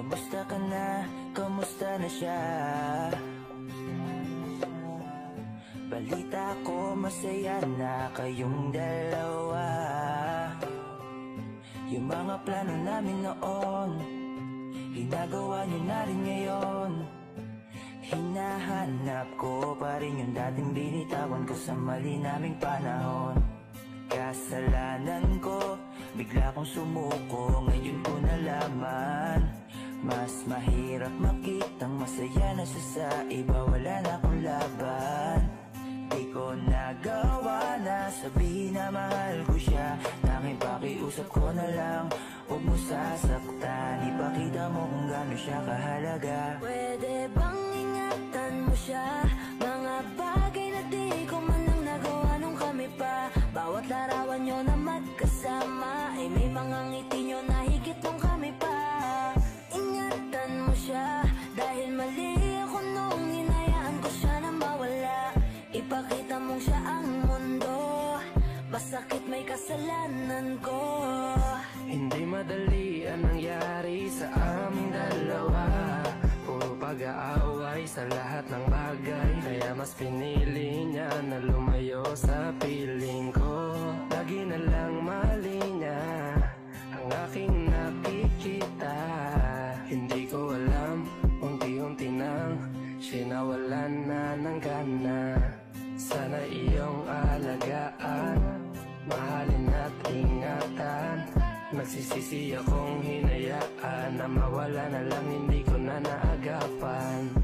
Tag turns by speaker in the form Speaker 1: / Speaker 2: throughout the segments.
Speaker 1: Kamusta ka na? Kamusta na siya? Balita ko masaya na kayong dalawa. Yung mga plano namin noon, ginagawa niyo na rin ngayon. Hinahanap ko pa rin yung dating binitawan ko sa mali naming panahon. Kasalanan ko, bigla kong sumuko, ngayon ko nalaman. Mas mahirap makitang masaya na siya sa iba, wala na akong laban. Di ko nagawa na sabihin na mahal ko siya. Tanging pakiusap ko na lang, huwag mo sasaktan. Ipakita mo kung gaano siya kahalaga.
Speaker 2: Pwede bang ingatan mo siya? Mga bagay na di ko man lang nagawa nung kami pa. Bawat larawan nyo na magkasama ay may mga ngiti nyo na higit nung kami pa. Ingatan mo siya, dahil mali ako nung hinayaan ko siya na mawala. Ipakita mong siya ang mundo, masakit may kasalanan ko.
Speaker 3: Hindi madali ang nangyari sa aming dalawa. Puro pag-aaway sa lahat ng bagay, kaya mas pinili niya na lumayo sa piling ko. Lagi na lang mali niya ang aking nakikita. Hindi ko alam, unti-unti nang sinawalan na ng gana. Sana iyong alagaan, mahalin at ingatan. Nagsisisi akong hinayaan na mawala na lang, hindi ko na naagapan.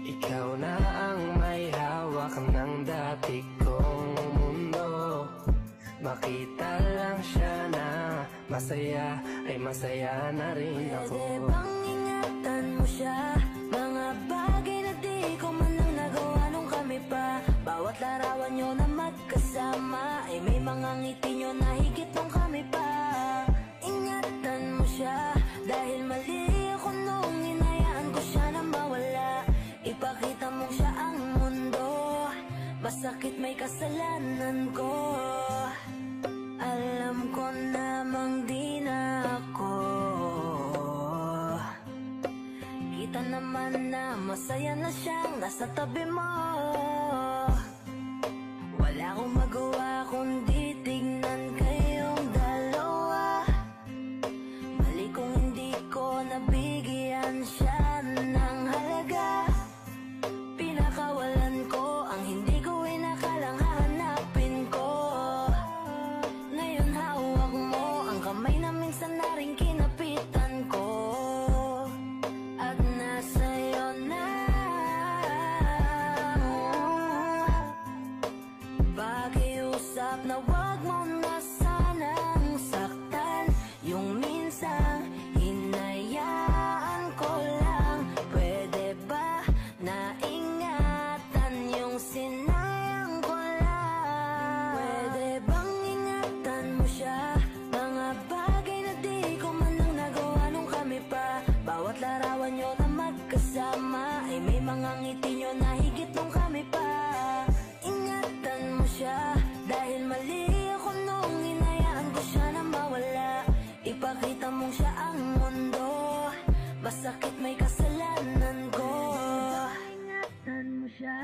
Speaker 3: Ikaw na ang may hawak ng dati kong mundo. Makita lang siya na masaya, ay masaya na rin ako.
Speaker 2: Pwede bang ingatan mo siya? Mga bagay na di ko man lang nagawa nung kami pa. Bawat larawan nyo na magkasama ay may mga ngiti nyo na higit nung kami pa. Ingatan mo siya, dahil mali ako nung hinayaan ko siya na mawala. Ipakita mo siya ang mundo, masakit may kasalanan ko. Alam ko namang di na ako. Kita naman na masaya na siyang nasa tabi mo. Wala akong magawa kundi tignan kayong dalawa. Mali kung hindi ko nabigyan siya ng halaga. Pinakawalan ko ang hindi ko inakalang hahanapin ko. Ngayon hawak mo ang kamay na minsan na rin kinapitan ko. At nasa'yo na. Pakiusap na wag mo na sanang saktan. Yung minsan hinayaan ko lang. Pwede ba na ingatan yung sinayang ko lang? Pwede bang ingatan mo siya? Mga bagay na di ko man lang nagawa nung kami pa. Bawat larawan nyo na magkasama ay may mga ngiti nyo na higit nung kami pa. Ingatan mo siya, dahil mali ako nung hinayaan ko siya na mawala. Ipakita mong siya ang mundo, masakit may kasalanan ko. Ingatan mo siya,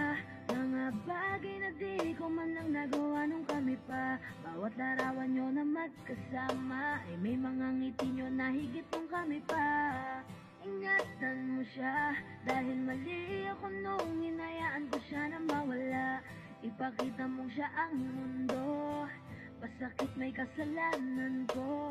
Speaker 2: mga bagay na di ko man lang nagawa nung kami pa. Bawat larawan nyo na magkasama ay may mga ngiti nyo na higit nung kami pa. Ingatan mo siya, dahil mali ako nung hinayaan ko siya na mawala. Ipakita mong siya ang mundo, masakit may kasalanan ko.